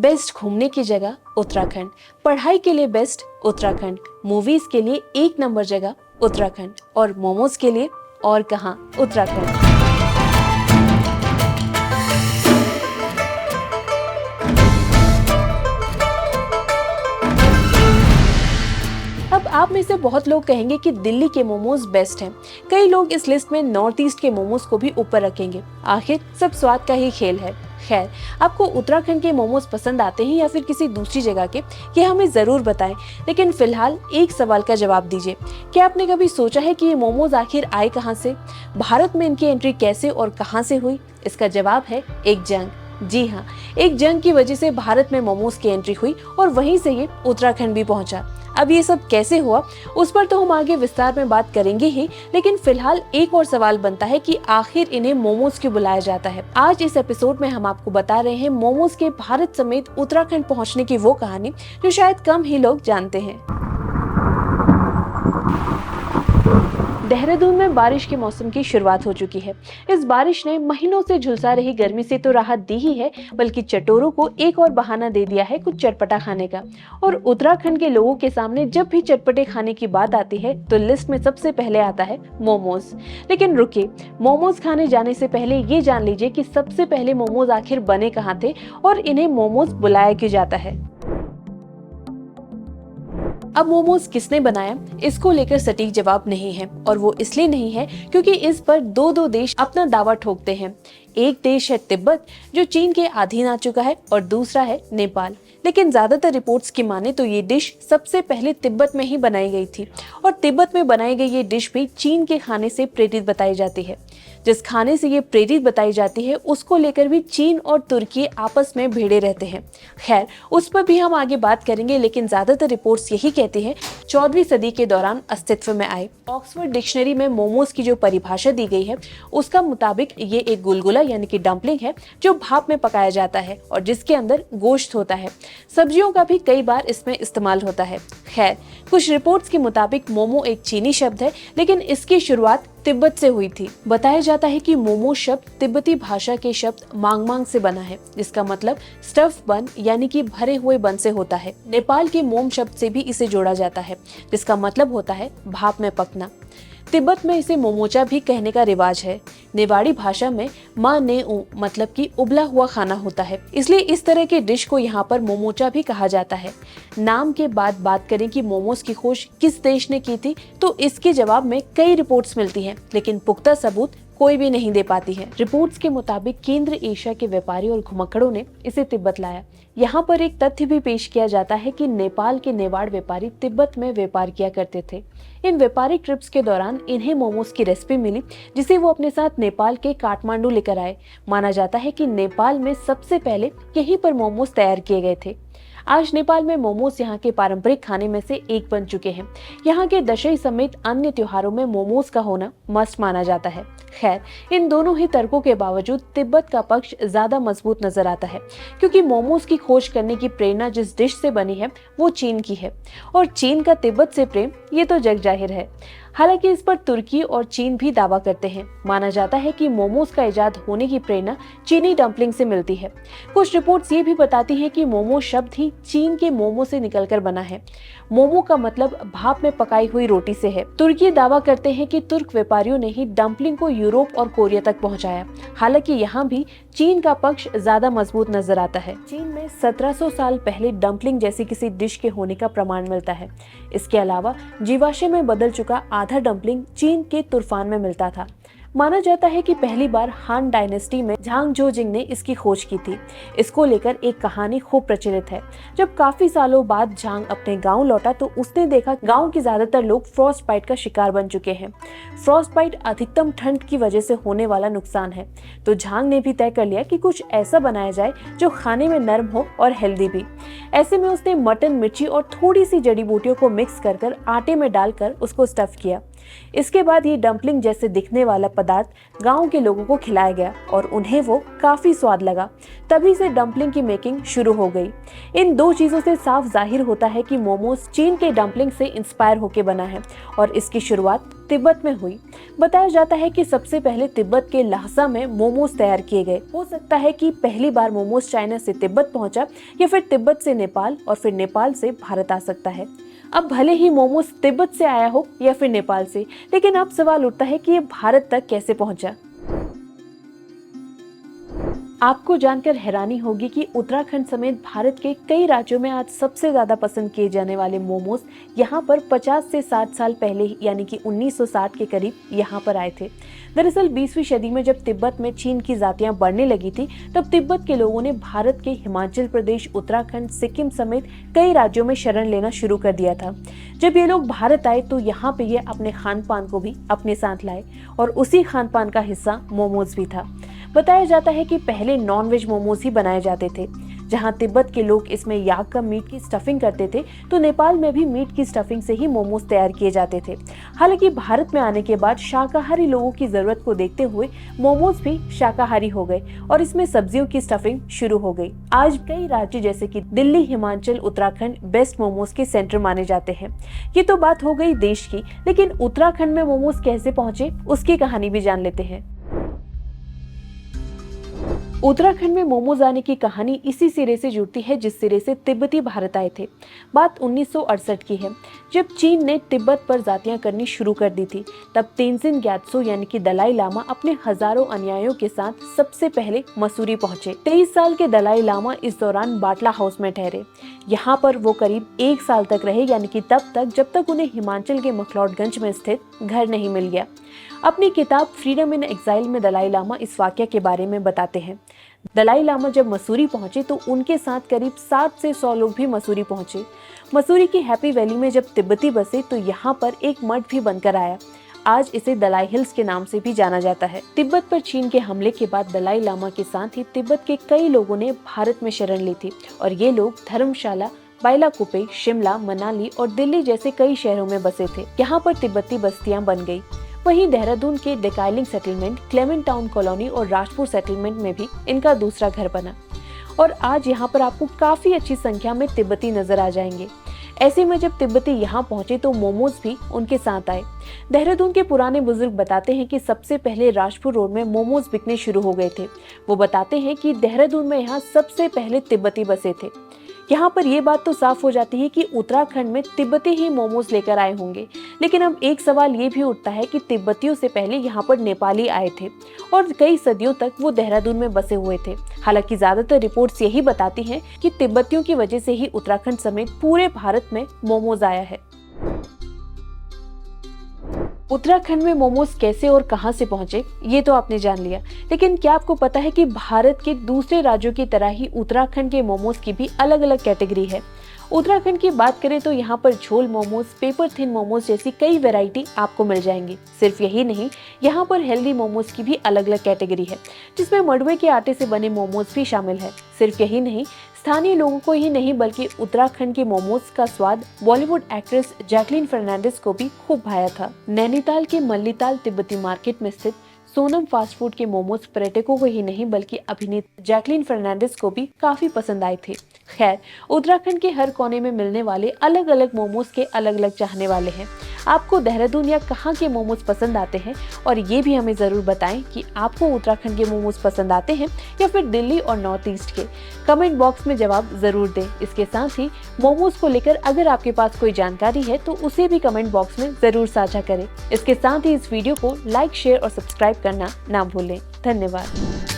Best घूमने की जगह उत्तराखंड, पढ़ाई के लिए बेस्ट उत्तराखंड, मूवीज के लिए 1 नंबर जगह उत्तराखंड और मोमोज के लिए और कहाँ उत्तराखंड। अब आप में से बहुत लोग कहेंगे कि दिल्ली के मोमोज बेस्ट हैं। कई लोग इस लिस्ट में नॉर्थ ईस्ट के मोमोज को भी ऊपर रखेंगे। आखिर सब स्वाद का ही खेल है। खैर, आपको उत्तराखंड के मोमोज पसंद आते हैं या फिर किसी दूसरी जगह के, ये हमें जरूर बताएं। लेकिन फिलहाल एक सवाल का जवाब दीजिए, क्या आपने कभी सोचा है कि ये मोमोज आखिर आए कहाँ से? भारत में इनकी एंट्री कैसे और कहाँ से हुई? इसका जवाब है एक जंग। जी हाँ, एक जंग की वजह से भारत में मोमोज की एंट्री हुई और वहीं से ये उत्तराखंड भी पहुंचा। अब ये सब कैसे हुआ, उस पर तो हम आगे विस्तार में बात करेंगे ही, लेकिन फिलहाल एक और सवाल बनता है कि आखिर इन्हें मोमोज क्यों बुलाया जाता है। आज इस एपिसोड में हम आपको बता रहे हैं मोमोज के भारत समेत उत्तराखंड पहुंचने की वो कहानी जो शायद कम ही लोग जानते हैं। देहरादून में बारिश के मौसम की शुरुआत हो चुकी है। इस बारिश ने महीनों से झुलसा रही गर्मी से तो राहत दी ही है, बल्कि चटोरों को एक और बहाना दे दिया है कुछ चटपटा खाने का। और उत्तराखंड के लोगों के सामने जब भी चटपटे खाने की बात आती है तो लिस्ट में सबसे पहले आता है मोमोज। लेकिन रुकिए, मोमोज खाने जाने से पहले ये जान लीजिए कि सबसे पहले मोमोज आखिर बने कहाँ थे और इन्हें मोमोज बुलाया क्यों जाता है। अब मोमोज किसने बनाया, इसको लेकर सटीक जवाब नहीं है, और वो इसलिए नहीं है क्योंकि इस पर दो देश अपना दावा ठोकते हैं। एक देश है तिब्बत, जो चीन के अधीन आ चुका है, और दूसरा है नेपाल। लेकिन ज्यादातर रिपोर्ट्स की माने तो ये डिश सबसे पहले तिब्बत में ही बनाई गई थी, और तिब्बत में बनाई गई ये डिश भी चीन के खाने से प्रेरित बताई जाती है। जिस खाने से ये प्रेरित बताई जाती है उसको लेकर भी चीन और तुर्की आपस में भिड़े रहते हैं। खैर, उस पर भी हम आगे बात करेंगे, लेकिन ज्यादातर रिपोर्ट्स यही कहती हैं 14वीं सदी के दौरान अस्तित्व में आए। ऑक्सफोर्ड डिक्शनरी में मोमोज की जो परिभाषा दी गई है उसका मुताबिक ये एक गुलगुला यानी कि डम्पलिंग है जो भाप में पकाया जाता है और जिसके अंदर गोश्त होता है। सब्जियों का भी कई बार इसमें इस्तेमाल होता है। खैर, कुछ रिपोर्ट्स के मुताबिक मोमो एक चीनी शब्द है, लेकिन इसकी शुरुआत तिब्बत से हुई थी। बताया जाता है कि मोमो शब्द तिब्बती भाषा के शब्द मांग से बना है, जिसका मतलब स्टफ बन यानी कि भरे हुए बन से होता है। नेपाल के मोम शब्द से भी इसे जोड़ा जाता है, जिसका मतलब होता है भाप में पकना। तिब्बत में इसे मोमोचा भी कहने का रिवाज है। नेवाड़ी भाषा में मा ने मतलब कि उबला हुआ खाना होता है, इसलिए इस तरह के डिश को यहाँ पर मोमोचा भी कहा जाता है। नाम के बाद बात करें कि मोमोज की खोज किस देश ने की थी, तो इसके जवाब में कई रिपोर्ट्स मिलती हैं, लेकिन पुख्ता सबूत कोई भी नहीं दे पाती है। रिपोर्ट्स के मुताबिक केंद्र एशिया के व्यापारी और घुमक्कड़ों ने इसे तिब्बत लाया। यहाँ पर एक तथ्य भी पेश किया जाता है कि नेपाल के नेवाड़ व्यापारी तिब्बत में व्यापार किया करते थे। इन व्यापारिक ट्रिप्स के दौरान इन्हें मोमोज की रेसिपी मिली, जिसे वो अपने साथ नेपाल के काठमांडू लेकर आए। माना जाता है कि नेपाल में सबसे पहले यहीं पर मोमोज तैयार किए गए थे। आज नेपाल में मोमोज यहाँ के पारंपरिक खाने में से एक बन चुके हैं। यहाँ के दशई समेत अन्य त्योहारों में मोमोज का होना मस्ट माना जाता है। खैर, इन दोनों ही तर्कों के बावजूद तिब्बत का पक्ष ज्यादा मजबूत नजर आता है, क्योंकि मोमोज की खोज करने की प्रेरणा जिस डिश से बनी है वो चीन की है, और चीन का तिब्बत से प्रेम ये तो जग जाहिर है। हालांकि इस पर तुर्की और चीन भी दावा करते हैं। माना जाता है कि मोमोज का इजाद होने की प्रेरणा चीनी डम्पलिंग से मिलती है। कुछ रिपोर्ट्स ये भी बताती हैं कि मोमो शब्द ही चीन के मोमो से निकलकर बना है। मोमो का मतलब भाप में पकाई हुई रोटी से है। तुर्की दावा करते हैं कि तुर्क व्यापारियों ने ही डम्पलिंग को यूरोप और कोरिया तक पहुंचाया। हालांकि यहाँ भी चीन का पक्ष ज्यादा मजबूत नजर आता है। चीन में 1700 साल पहले डम्पलिंग जैसी किसी डिश के होने का प्रमाण मिलता है। इसके अलावा जीवाश्म में बदल चुका आधा डम्पलिंग चीन के तुर्फान में मिलता था। माना जाता है कि पहली बार हान डायनेस्टी में झांग जोजिंग ने इसकी खोज की थी। इसको लेकर एक कहानी खूब प्रचलित है। जब काफी सालों बाद झांग अपने गांव लौटा तो उसने देखा गांव के ज्यादातर लोग फ्रॉस्ट बाइट का शिकार बन चुके हैं। फ्रॉस्ट बाइट अधिकतम ठंड की वजह से होने वाला नुकसान है, तो झांग ने भी तय कर लिया कि कुछ ऐसा बनाया जाए जो खाने में नरम हो और हेल्दी भी। ऐसे में उसने मटन, मिर्ची और थोड़ी सी जड़ी बूटियों को मिक्स कर आटे में डालकर उसको स्टफ किया। इसके बाद ये डम्पलिंग जैसे दिखने वाला पदार्थ गांव के लोगों को खिलाया गया और उन्हें वो काफी स्वाद लगा। तभी से डम्पलिंग की मेकिंग शुरू हो गई। इन दो चीजों से साफ जाहिर होता है कि मोमोज चीन के डम्पलिंग से इंस्पायर होकर बना है और इसकी शुरुआत तिब्बत में हुई। बताया जाता है कि सबसे पहले तिब्बत के ल्हासा में मोमोज तैयार किए गए। हो सकता है कि पहली बार मोमोज चाइना से तिब्बत पहुंचा या फिर तिब्बत से नेपाल और फिर नेपाल से भारत आ सकता है। अब भले ही मोमोज तिब्बत से आया हो या फिर नेपाल से, लेकिन अब सवाल उठता है कि ये भारत तक कैसे पहुंचा। आपको जानकर हैरानी होगी कि उत्तराखंड समेत भारत के कई राज्यों में आज सबसे ज्यादा पसंद किए जाने वाले मोमोज यहाँ पर 50 से 60 साल पहले यानी कि 1960 के करीब यहाँ पर आए थे। दरअसल 20वीं सदी में जब तिब्बत में चीन की जातियां बढ़ने लगी थी, तब तिब्बत के लोगों ने भारत के हिमाचल प्रदेश, उत्तराखंड, सिक्किम समेत कई राज्यों में शरण लेना शुरू कर दिया था। जब ये लोग भारत आए तो यहाँ पे ये अपने खान पान को भी अपने साथ लाए और उसी खान पान का हिस्सा मोमोज भी था। बताया जाता है कि पहले नॉनवेज मोमोज ही बनाए जाते थे। जहां तिब्बत के लोग इसमें याक का मीट की स्टफिंग करते थे, तो नेपाल में भी मीट की स्टफिंग से ही मोमोज तैयार किए जाते थे। हालांकि भारत में आने के बाद शाकाहारी लोगों की जरूरत को देखते हुए मोमोज भी शाकाहारी हो गए और इसमें सब्जियों की स्टफिंग शुरू हो गई। आज कई राज्य जैसे कि दिल्ली, हिमाचल, उत्तराखंड बेस्ट मोमोज के सेंटर माने जाते हैं। ये तो बात हो गई देश की, लेकिन उत्तराखंड में मोमोज कैसे पहुंचे उसकी कहानी भी जान लेते हैं। उत्तराखंड में मोमोज आने की कहानी इसी सिरे से जुड़ती है जिस सिरे से तिब्बती भारत आए थे। बात 1968 की है, जब चीन ने तिब्बत पर जातियां करनी शुरू कर दी थी। तब तेंजिन ग्यात्सो यानी कि दलाई लामा अपने हजारों अनुयायियों के साथ सबसे पहले मसूरी पहुंचे। 23 साल के दलाई लामा इस दौरान बाटला हाउस में ठहरे। यहाँ पर वो करीब 1 साल तक रहे, यानी कि तब तक जब तक उन्हें हिमाचल के मखलौडगंज में स्थित घर नहीं मिल गया। अपनी किताब फ्रीडम इन एक्साइल में दलाई लामा इस वाकया के बारे में बताते हैं। दलाई लामा जब मसूरी पहुंचे तो उनके साथ करीब 60 से 100 लोग भी मसूरी पहुंचे। मसूरी की हैप्पी वैली में जब तिब्बती बसे तो यहाँ पर एक मठ भी बनकर आया। आज इसे दलाई हिल्स के नाम से भी जाना जाता है। तिब्बत पर चीन के हमले के बाद दलाई लामा के साथ ही तिब्बत के कई लोगों ने भारत में शरण ली थी और ये लोग धर्मशाला, बाइलाकुप्पे, शिमला, मनाली और दिल्ली जैसे कई शहरों में बसे थे। यहाँ पर तिब्बती बस्तियां बन गई। वहीं देहरादून के डेकाइलिंग सेटलमेंट, क्लेमेंट टाउन कॉलोनी और राजपुर सेटलमेंट में भी इनका दूसरा घर बना और आज यहाँ पर आपको काफी अच्छी संख्या में तिब्बती नजर आ जाएंगे। ऐसे में जब तिब्बती यहाँ पहुंचे तो मोमोज भी उनके साथ आए। देहरादून के पुराने बुजुर्ग बताते हैं कि सबसे पहले राजपुर रोड में मोमोज बिकने शुरू हो गए थे। वो बताते हैं कि देहरादून में यहाँ सबसे पहले तिब्बती बसे थे। यहाँ पर ये बात तो साफ हो जाती है कि उत्तराखंड में तिब्बती ही मोमोज लेकर आए होंगे, लेकिन अब एक सवाल ये भी उठता है कि तिब्बतियों से पहले यहाँ पर नेपाली आए थे और कई सदियों तक वो देहरादून में बसे हुए थे। हालांकि ज्यादातर रिपोर्ट्स यही बताती हैं कि तिब्बतियों की वजह से ही उत्तराखंड समेत पूरे भारत में मोमोज आया है। उत्तराखंड में मोमोज कैसे और कहां से पहुंचे ये तो आपने जान लिया, लेकिन क्या आपको पता है कि भारत के दूसरे राज्यों की तरह ही उत्तराखंड के मोमोज की भी अलग अलग कैटेगरी है। उत्तराखंड की बात करें तो यहाँ पर झोल मोमोज, पेपर थिन मोमोज जैसी कई वैरायटी आपको मिल जाएंगी। सिर्फ यही नहीं, यहाँ पर हेल्दी मोमोज की भी अलग अलग कैटेगरी है, जिसमें मडवे के आटे से बने मोमोज भी शामिल है। सिर्फ यही नहीं, स्थानीय लोगों को ही नहीं बल्कि उत्तराखंड के मोमोज का स्वाद बॉलीवुड एक्ट्रेस जैकलीन फर्नांडिस को भी खूब भाया था। नैनीताल के मल्लीताल तिब्बती मार्केट में स्थित सोनम फास्ट फूड के मोमोज पर्यटकों को ही नहीं बल्कि अभिनेत्री जैकलीन फर्नांडिस को भी काफी पसंद आए थे। खैर, उत्तराखंड के हर कोने में मिलने वाले अलग अलग मोमोज के अलग अलग चाहने वाले हैं। आपको देहरादून या कहाँ के मोमोज पसंद आते हैं, और ये भी हमें जरूर बताएं कि आपको उत्तराखंड के मोमोज पसंद आते हैं या फिर दिल्ली और नॉर्थ ईस्ट के। कमेंट बॉक्स में जवाब जरूर दें। इसके साथ ही मोमोज को लेकर अगर आपके पास कोई जानकारी है तो उसे भी कमेंट बॉक्स में जरूर साझा करें। इसके साथ ही इस वीडियो को लाइक, शेयर और सब्सक्राइब करना ना भूलें। धन्यवाद।